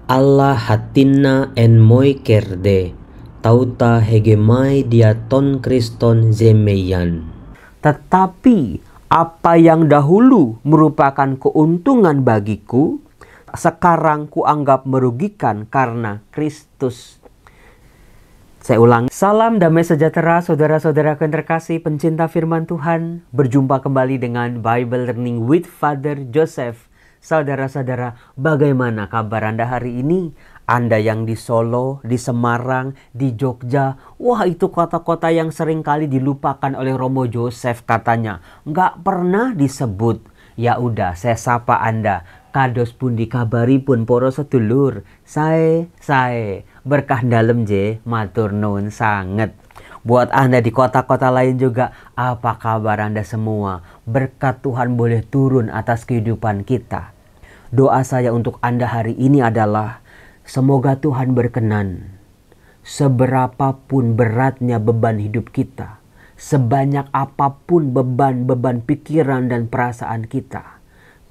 Allah hatinna en moi kerde, tauta hegemai diaton Kriston zemeyan. Tetapi apa yang dahulu merupakan keuntungan bagiku, sekarang kuanggap merugikan karena Kristus. Saya ulang. Salam damai sejahtera saudara-saudara yang terkasih pencinta firman Tuhan. Berjumpa kembali dengan Bible Learning with Father Joseph. Saudara-saudara, bagaimana kabar Anda hari ini? Anda yang di Solo, di Semarang, di Jogja. Wah, itu kota-kota yang sering kali dilupakan oleh Romo Joseph katanya. Nggak pernah disebut. Ya udah, saya sapa Anda. Kados pundi kabaripun poro sedulur. Sae berkah dalem je, matur nuwun sanget. Buat Anda di kota-kota lain juga, apa kabar Anda semua? Berkat Tuhan boleh turun atas kehidupan kita. Doa saya untuk Anda hari ini adalah semoga Tuhan berkenan. Seberapapun beratnya beban hidup kita, sebanyak apapun beban-beban pikiran dan perasaan kita,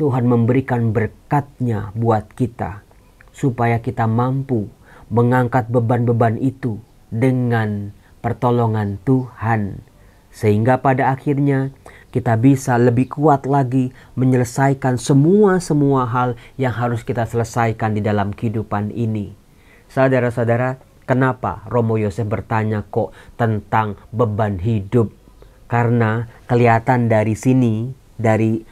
Tuhan memberikan berkat-Nya buat kita, supaya kita mampu mengangkat beban-beban itu dengan pertolongan Tuhan. Sehingga pada akhirnya kita bisa lebih kuat lagi menyelesaikan semua hal yang harus kita selesaikan di dalam kehidupan ini. Saudara-saudara, kenapa Romo Yosef bertanya kok tentang beban hidup? Karena kelihatan dari sini, dari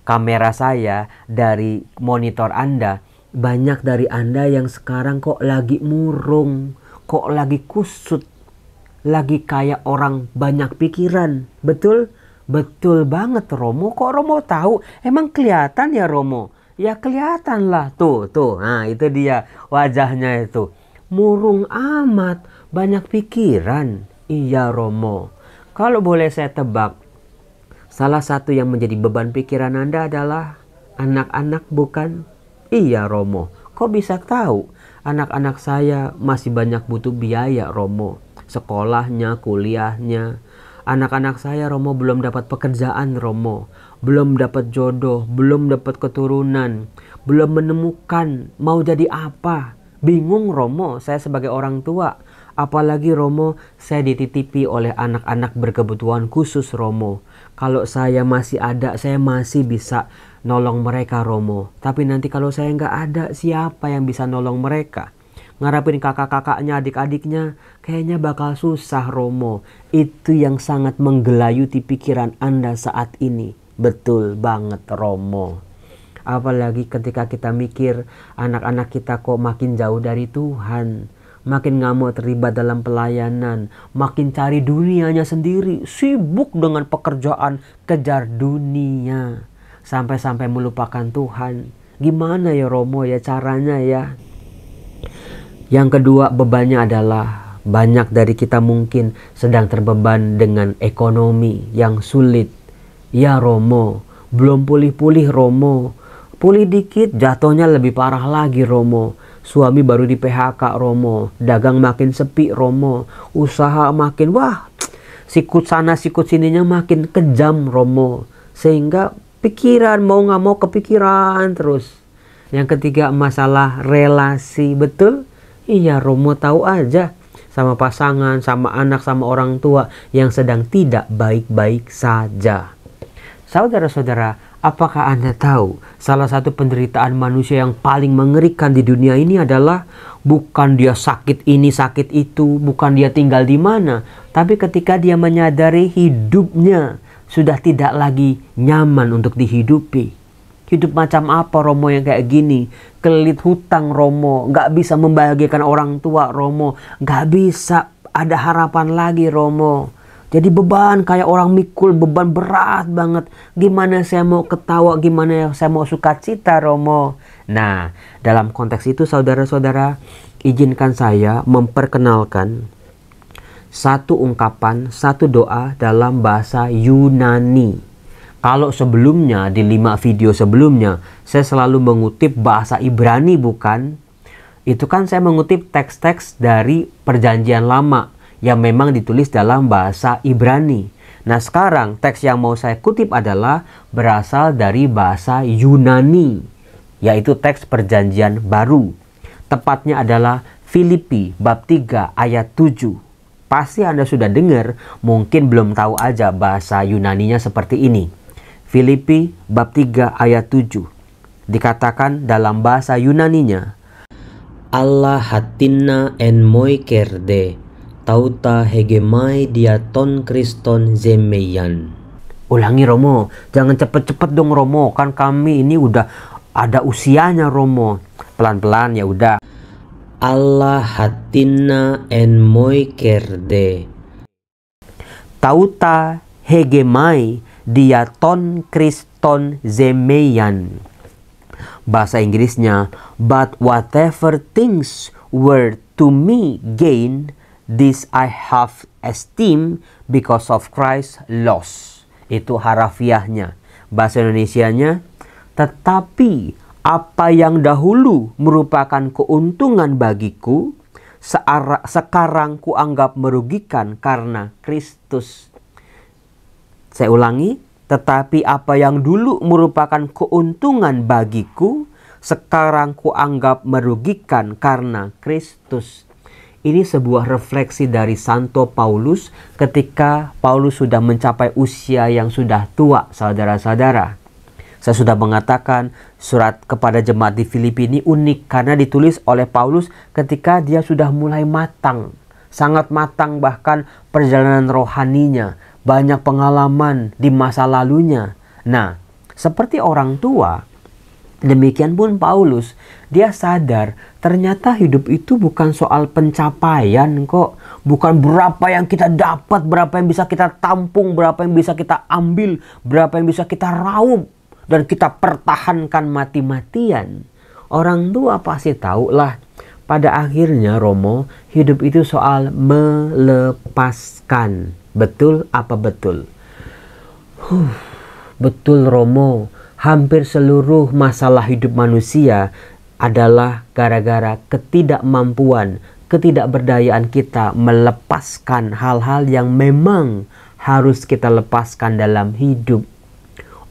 kamera saya, dari monitor Anda, banyak dari Anda yang sekarang kok lagi murung, kok lagi kusut, lagi kayak orang banyak pikiran. Betul? Betul banget Romo. Kok Romo tahu? Emang kelihatan ya Romo? Ya kelihatan lah. Tuh. Nah itu dia wajahnya itu. Murung amat, banyak pikiran. Iya Romo. Kalau boleh saya tebak, salah satu yang menjadi beban pikiran Anda adalah anak-anak, bukan? Iya Romo. Kok bisa tahu? Anak-anak saya masih banyak butuh biaya Romo. Sekolahnya, kuliahnya. Anak-anak saya Romo belum dapat pekerjaan Romo. Belum dapat jodoh, belum dapat keturunan. Belum menemukan mau jadi apa. Bingung Romo, saya sebagai orang tua. Apalagi Romo, saya dititipi oleh anak-anak berkebutuhan khusus Romo. Kalau saya masih ada, saya masih bisa nolong mereka Romo. Tapi nanti kalau saya nggak ada, siapa yang bisa nolong mereka? Ngarapin kakak-kakaknya, adik-adiknya, kayaknya bakal susah Romo. Itu yang sangat menggelayuti pikiran Anda saat ini. Betul banget Romo. Apalagi ketika kita mikir anak-anak kita kok makin jauh dari Tuhan. Makin gak mau terlibat dalam pelayanan. Makin cari dunianya sendiri. Sibuk dengan pekerjaan, kejar dunia. Sampai-sampai melupakan Tuhan. Gimana ya Romo ya caranya ya? Yang kedua bebannya adalah banyak dari kita mungkin sedang terbeban dengan ekonomi yang sulit. Ya Romo, belum pulih-pulih Romo. Pulih dikit jatuhnya lebih parah lagi Romo. Suami baru di PHK Romo. Dagang makin sepi Romo. Usaha makin sikut sana sikut sininya makin kejam Romo. Sehingga pikiran mau gak mau kepikiran terus. Yang ketiga masalah relasi, betul? Iya Romo tahu aja sama pasangan, sama anak, sama orang tua yang sedang tidak baik-baik saja. Saudara-saudara, apakah Anda tahu salah satu penderitaan manusia yang paling mengerikan di dunia ini adalah bukan dia sakit ini, sakit itu, bukan dia tinggal di mana, tapi ketika dia menyadari hidupnya sudah tidak lagi nyaman untuk dihidupi. Hidup macam apa Romo yang kayak gini? Kelit hutang Romo. Gak bisa membahagiakan orang tua Romo. Gak bisa ada harapan lagi Romo. Jadi beban kayak orang mikul. Beban berat banget. Gimana saya mau ketawa? Gimana saya mau sukacita Romo? Nah dalam konteks itu saudara-saudara, izinkan saya memperkenalkan satu ungkapan, satu doa dalam bahasa Yunani. Kalau sebelumnya di 5 video sebelumnya saya selalu mengutip bahasa Ibrani, bukan? Itu kan saya mengutip teks-teks dari Perjanjian Lama yang memang ditulis dalam bahasa Ibrani. Nah sekarang teks yang mau saya kutip adalah berasal dari bahasa Yunani, yaitu teks Perjanjian Baru. Tepatnya adalah Filipi bab 3 ayat 7. Pasti Anda sudah dengar, mungkin belum tahu aja bahasa Yunaninya seperti ini. Filipi bab 3 ayat 7. Dikatakan dalam bahasa Yunaninya, Allah hatinna en moikerde, tauta hegemai diaton Kriston zemeyan. Ulangi Romo, jangan cepet-cepet dong Romo, kan kami ini udah ada usianya Romo. Pelan-pelan ya udah. Allah hatinna en moikerde, Tauta hegemai diaton Kriston zemeyan. Bahasa Inggrisnya, but whatever things were to me gain, this I have esteem because of Christ's loss. Itu harafiahnya. Bahasa Indonesianya, tetapi apa yang dahulu merupakan keuntungan bagiku, sekarang kuanggap merugikan karena Kristus. Saya ulangi, tetapi apa yang dulu merupakan keuntungan bagiku, sekarang kuanggap merugikan karena Kristus. Ini sebuah refleksi dari Santo Paulus ketika Paulus sudah mencapai usia yang sudah tua, saudara-saudara. Saya sudah mengatakan surat kepada jemaat di Filipi ini unik karena ditulis oleh Paulus ketika dia sudah mulai matang. Sangat matang, bahkan perjalanan rohaninya. Banyak pengalaman di masa lalunya. Nah, seperti orang tua, demikian pun Paulus. Dia sadar ternyata hidup itu bukan soal pencapaian kok. Bukan berapa yang kita dapat, berapa yang bisa kita tampung, berapa yang bisa kita ambil, berapa yang bisa kita raup dan kita pertahankan mati-matian. Orang tua pasti tahu lah. Pada akhirnya Romo, hidup itu soal melepaskan. Betul apa betul? Betul Romo. Hampir seluruh masalah hidup manusia adalah gara-gara ketidakmampuan, ketidakberdayaan kita melepaskan hal-hal yang memang harus kita lepaskan dalam hidup.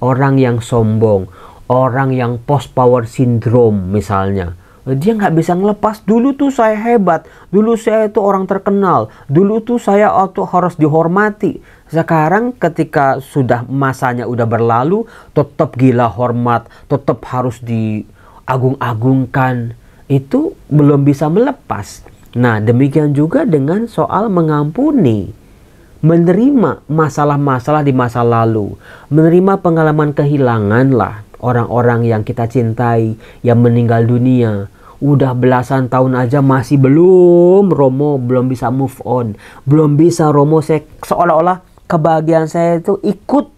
Orang yang sombong, orang yang post power syndrome misalnya, dia nggak bisa ngelepas, dulu tuh saya hebat, dulu saya itu orang terkenal, dulu tuh saya harus dihormati. Sekarang ketika sudah masanya udah berlalu, tetap gila hormat, tetap harus diagung-agungkan. Itu belum bisa melepas. Nah, demikian juga dengan soal mengampuni. Menerima masalah-masalah di masa lalu. Menerima pengalaman kehilangan lah. Orang-orang yang kita cintai, yang meninggal dunia. Udah belasan tahun aja masih belum bisa move on. Belum bisa Romo, saya seolah-olah kebahagiaan saya itu ikut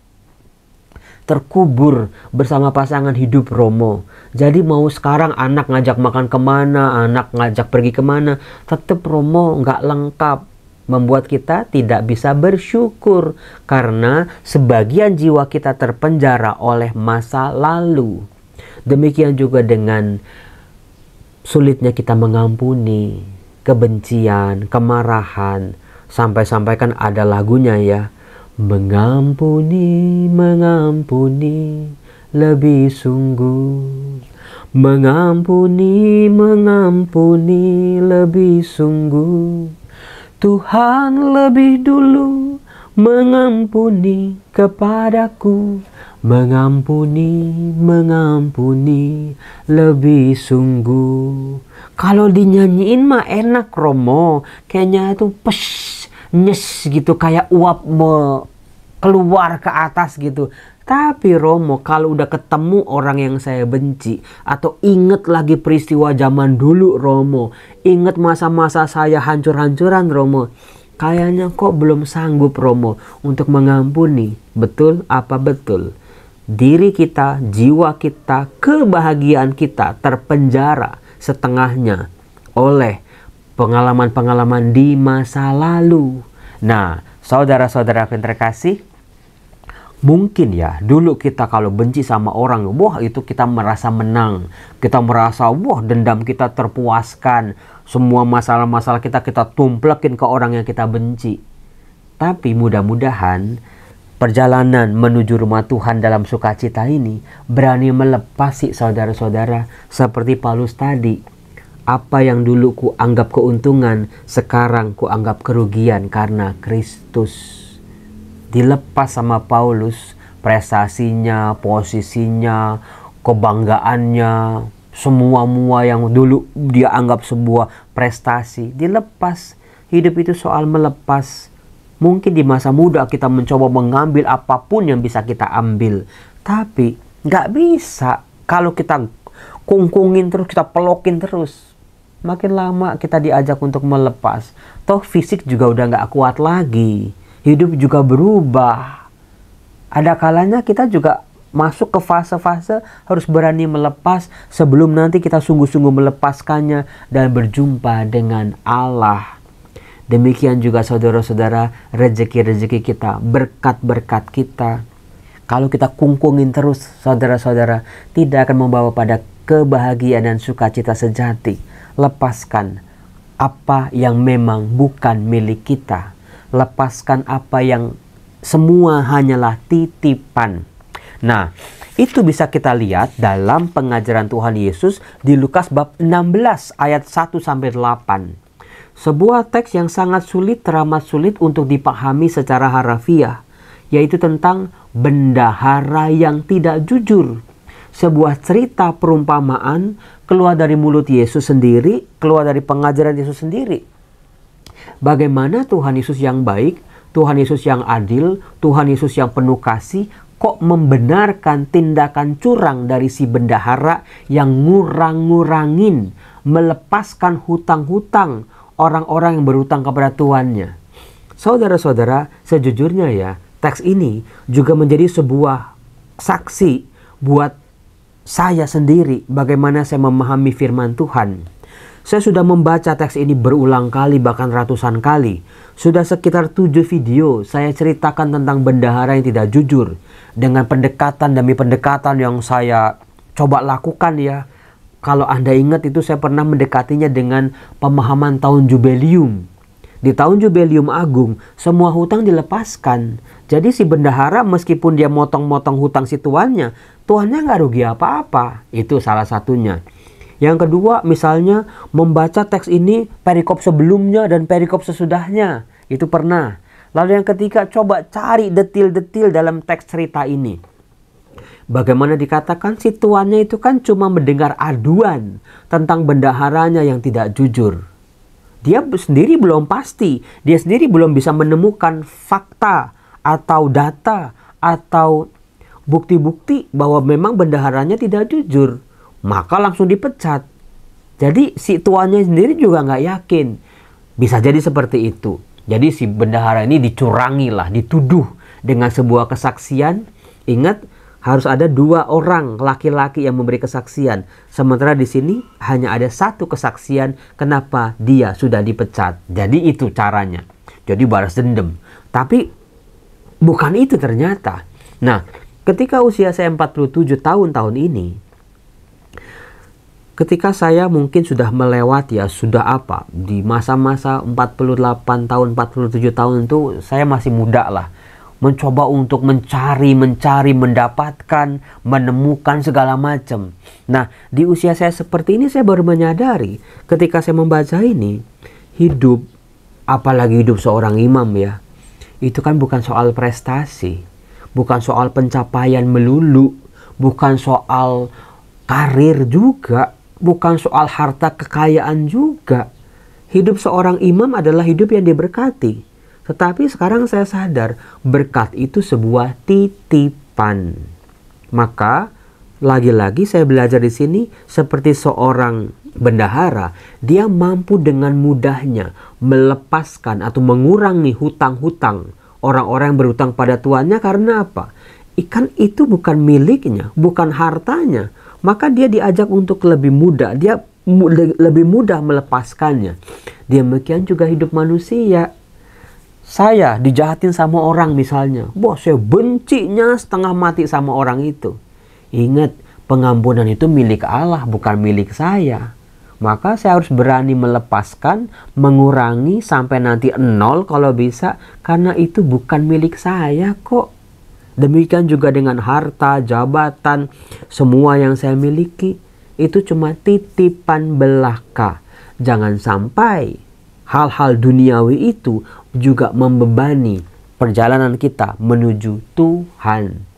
terkubur bersama pasangan hidup Romo. Jadi mau sekarang anak ngajak makan kemana, anak ngajak pergi kemana, tetap Romo nggak lengkap. Membuat kita tidak bisa bersyukur karena sebagian jiwa kita terpenjara oleh masa lalu. Demikian juga dengan sulitnya kita mengampuni kebencian, kemarahan. Sampai-sampai kan ada lagunya ya. Mengampuni, mengampuni lebih sungguh. Mengampuni, mengampuni lebih sungguh. Tuhan lebih dulu mengampuni kepadaku. Mengampuni, mengampuni lebih sungguh. Kalau dinyanyiin mah enak Romo. Kayaknya itu nyes gitu, kayak uap keluar ke atas gitu. Tapi Romo, kalau udah ketemu orang yang saya benci, atau inget lagi peristiwa zaman dulu Romo, inget masa-masa saya hancur-hancuran Romo, kayaknya kok belum sanggup Romo untuk mengampuni. Betul apa betul? Diri kita, jiwa kita, kebahagiaan kita terpenjara setengahnya oleh pengalaman-pengalaman di masa lalu. Nah, saudara-saudara yang terkasih, mungkin ya dulu kita kalau benci sama orang, wah itu kita merasa menang. Kita merasa wah dendam kita terpuaskan. Semua masalah-masalah kita tumplekin ke orang yang kita benci. Tapi mudah-mudahan perjalanan menuju rumah Tuhan dalam sukacita ini berani melepasi saudara-saudara seperti Paulus tadi. Apa yang dulu ku anggap keuntungan, sekarang ku anggap kerugian karena Kristus. Dilepas sama Paulus, prestasinya, posisinya, kebanggaannya, semua yang dulu dia anggap sebuah prestasi, dilepas. Hidup itu soal melepas. Mungkin di masa muda kita mencoba mengambil apapun yang bisa kita ambil, tapi nggak bisa kalau kita kungkungin terus, kita pelokin terus. Makin lama kita diajak untuk melepas. Toh fisik juga udah nggak kuat lagi. Hidup juga berubah. Ada kalanya kita juga masuk ke fase-fase harus berani melepas sebelum nanti kita sungguh-sungguh melepaskannya dan berjumpa dengan Allah. Demikian juga saudara-saudara, rezeki-rezeki kita, berkat-berkat kita. Kalau kita kungkungin terus, saudara-saudara, tidak akan membawa pada kebahagiaan dan sukacita sejati. Lepaskan apa yang memang bukan milik kita. Lepaskan apa yang semua hanyalah titipan. Nah, itu bisa kita lihat dalam pengajaran Tuhan Yesus di Lukas bab 16 ayat 1-8. Sebuah teks yang sangat sulit, teramat sulit untuk dipahami secara harafiah, yaitu tentang bendahara yang tidak jujur. Sebuah cerita perumpamaan keluar dari mulut Yesus sendiri, keluar dari pengajaran Yesus sendiri. Bagaimana Tuhan Yesus yang baik, Tuhan Yesus yang adil, Tuhan Yesus yang penuh kasih, kok membenarkan tindakan curang dari si bendahara yang ngurang-ngurangin, melepaskan hutang-hutang orang-orang yang berhutang kepada tuannya. Saudara-saudara, sejujurnya ya, teks ini juga menjadi sebuah saksi buat saya sendiri bagaimana saya memahami firman Tuhan. Saya sudah membaca teks ini berulang kali, bahkan ratusan kali. Sudah sekitar 7 video saya ceritakan tentang bendahara yang tidak jujur. Dengan pendekatan demi pendekatan yang saya coba lakukan ya. Kalau Anda ingat itu saya pernah mendekatinya dengan pemahaman tahun Jubelium. Di tahun Jubelium Agung, semua hutang dilepaskan. Jadi si bendahara meskipun dia motong-motong hutang si tuannya, tuannya nggak rugi apa-apa. Itu salah satunya. Yang kedua, misalnya membaca teks ini perikop sebelumnya dan perikop sesudahnya. Itu pernah. Lalu yang ketiga, coba cari detil-detil dalam teks cerita ini. Bagaimana dikatakan si tuannya itu kan cuma mendengar aduan tentang bendaharanya yang tidak jujur. Dia sendiri belum pasti, dia sendiri belum bisa menemukan fakta atau data atau bukti-bukti bahwa memang bendaharanya tidak jujur. Maka langsung dipecat. Jadi si tuannya sendiri juga nggak yakin. Bisa jadi seperti itu. Jadi si bendahara ini dicurangi lah, dituduh dengan sebuah kesaksian. Ingat, harus ada 2 orang laki-laki yang memberi kesaksian. Sementara di sini hanya ada 1 kesaksian kenapa dia sudah dipecat. Jadi itu caranya. Jadi balas dendam. Tapi bukan itu ternyata. Nah, ketika usia saya 47 tahun ini, ketika saya mungkin sudah melewati ya, sudah apa, di masa-masa 48 tahun, 47 tahun itu saya masih muda lah. Mencoba untuk mencari, mendapatkan, menemukan segala macam. Nah, di usia saya seperti ini saya baru menyadari ketika saya membaca ini, hidup, apalagi hidup seorang imam ya, itu kan bukan soal prestasi, bukan soal pencapaian melulu, bukan soal karir juga, bukan soal harta kekayaan juga. Hidup seorang imam adalah hidup yang diberkati. Tetapi sekarang saya sadar berkat itu sebuah titipan. Maka lagi-lagi saya belajar di sini seperti seorang bendahara, dia mampu dengan mudahnya melepaskan atau mengurangi hutang-hutang orang-orang yang berhutang pada tuannya. Karena apa? Ikan itu bukan miliknya, bukan hartanya. Maka dia diajak untuk lebih mudah, dia lebih mudah melepaskannya. Demikian juga hidup manusia. Saya dijahatin sama orang misalnya. Saya bencinya setengah mati sama orang itu. Ingat, pengampunan itu milik Allah, bukan milik saya. Maka saya harus berani melepaskan, mengurangi sampai nanti 0 kalau bisa. Karena itu bukan milik saya kok. Demikian juga dengan harta, jabatan, semua yang saya miliki. itu cuma titipan belaka. Jangan sampai hal-hal duniawi itu juga membebani perjalanan kita menuju Tuhan.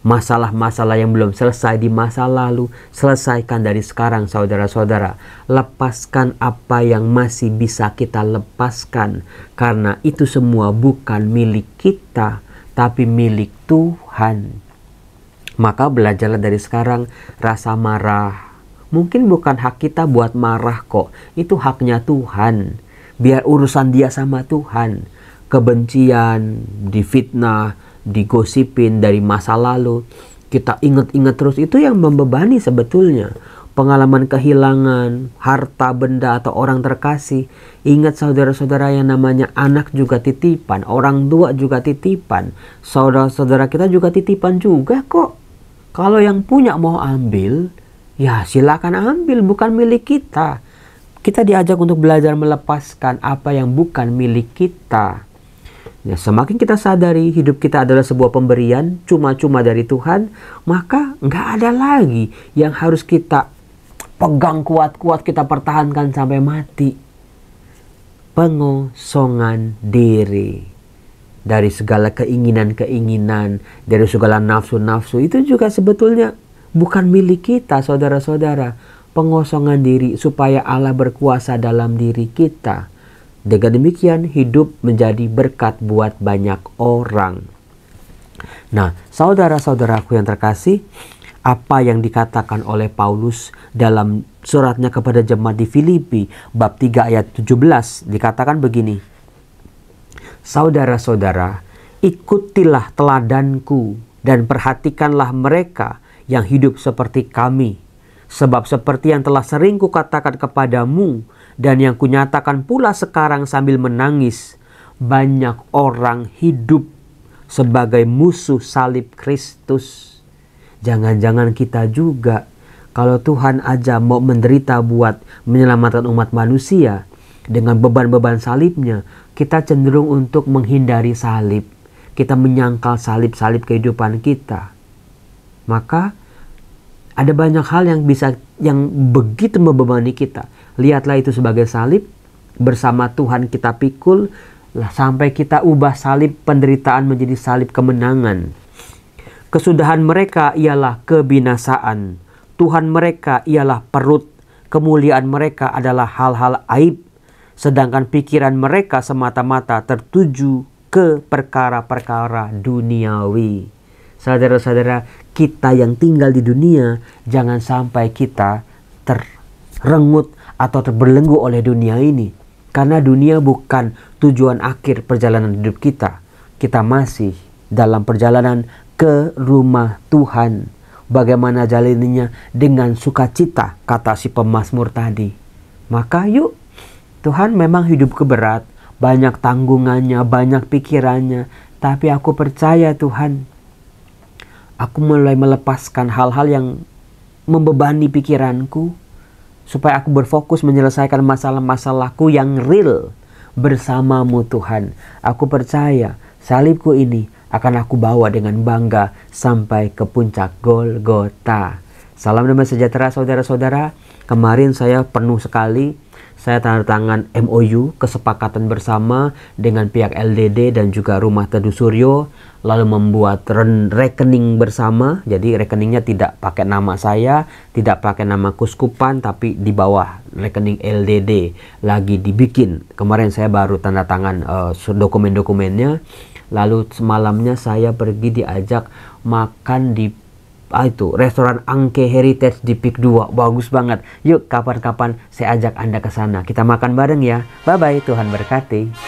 Masalah-masalah yang belum selesai di masa lalu, selesaikan dari sekarang saudara-saudara. Lepaskan apa yang masih bisa kita lepaskan. Karena itu semua bukan milik kita, tapi milik Tuhan. Maka belajarlah dari sekarang rasa marah. Mungkin bukan hak kita buat marah kok. Itu haknya Tuhan. Biar urusan dia sama Tuhan. Kebencian, difitnah, digosipin dari masa lalu, kita ingat-ingat terus, itu yang membebani sebetulnya. Pengalaman kehilangan harta benda atau orang terkasih. Ingat saudara-saudara, yang namanya anak juga titipan, orang tua juga titipan, saudara-saudara kita juga titipan juga kok. Kalau yang punya mau ambil, ya silakan ambil, bukan milik kita. Kita diajak untuk belajar melepaskan apa yang bukan milik kita. Ya, semakin kita sadari hidup kita adalah sebuah pemberian cuma-cuma dari Tuhan, maka nggak ada lagi yang harus kita pegang kuat-kuat, kita pertahankan sampai mati. Pengosongan diri dari segala keinginan-keinginan, dari segala nafsu-nafsu, itu juga sebetulnya bukan milik kita, saudara-saudara. Pengosongan diri supaya Allah berkuasa dalam diri kita. Dengan demikian hidup menjadi berkat buat banyak orang. Nah, saudara-saudaraku yang terkasih, apa yang dikatakan oleh Paulus dalam suratnya kepada jemaat di Filipi bab 3 ayat 17 dikatakan begini. Saudara-saudara, ikutilah teladanku dan perhatikanlah mereka yang hidup seperti kami. Sebab seperti yang telah sering kukatakan kepadamu dan yang kunyatakan pula sekarang sambil menangis, banyak orang hidup sebagai musuh salib Kristus. Jangan-jangan kita juga, kalau Tuhan aja mau menderita buat menyelamatkan umat manusia dengan beban-beban salibnya, kita cenderung untuk menghindari salib. Kita menyangkal salib-salib kehidupan kita. Maka ada banyak hal yang begitu membebani kita. Lihatlah itu sebagai salib. Bersama Tuhan kita pikul sampai kita ubah salib penderitaan menjadi salib kemenangan. Kesudahan mereka ialah kebinasaan. Tuhan mereka ialah perut. Kemuliaan mereka adalah hal-hal aib. Sedangkan pikiran mereka semata-mata tertuju ke perkara-perkara duniawi. Saudara-saudara, kita yang tinggal di dunia, jangan sampai kita terrengut atau terbelenggu oleh dunia ini. Karena dunia bukan tujuan akhir perjalanan hidup kita. Kita masih dalam perjalanan ke rumah Tuhan. Bagaimana jalaninya? Dengan sukacita, kata si pemazmur tadi. Maka yuk, Tuhan memang hidupku berat, banyak tanggungannya, banyak pikirannya. Tapi aku percaya Tuhan, aku mulai melepaskan hal-hal yang membebani pikiranku, supaya aku berfokus menyelesaikan masalah-masalahku yang real bersamamu Tuhan. Aku percaya salibku ini akan aku bawa dengan bangga sampai ke puncak Golgota. Salam damai sejahtera saudara-saudara. Kemarin saya penuh sekali. Saya tanda tangan MOU, kesepakatan bersama dengan pihak LDD dan juga Rumah Teduh Suryo. Lalu membuat rekening bersama. Jadi rekeningnya tidak pakai nama saya, tidak pakai nama kuskupan, tapi di bawah rekening LDD lagi dibikin. Kemarin saya baru tanda tangan dokumen-dokumennya. Lalu semalamnya saya pergi diajak makan di restoran Angke Heritage di Pik 2. Bagus banget. Yuk kapan-kapan saya ajak Anda ke sana. Kita makan bareng ya. Bye-bye, Tuhan berkati.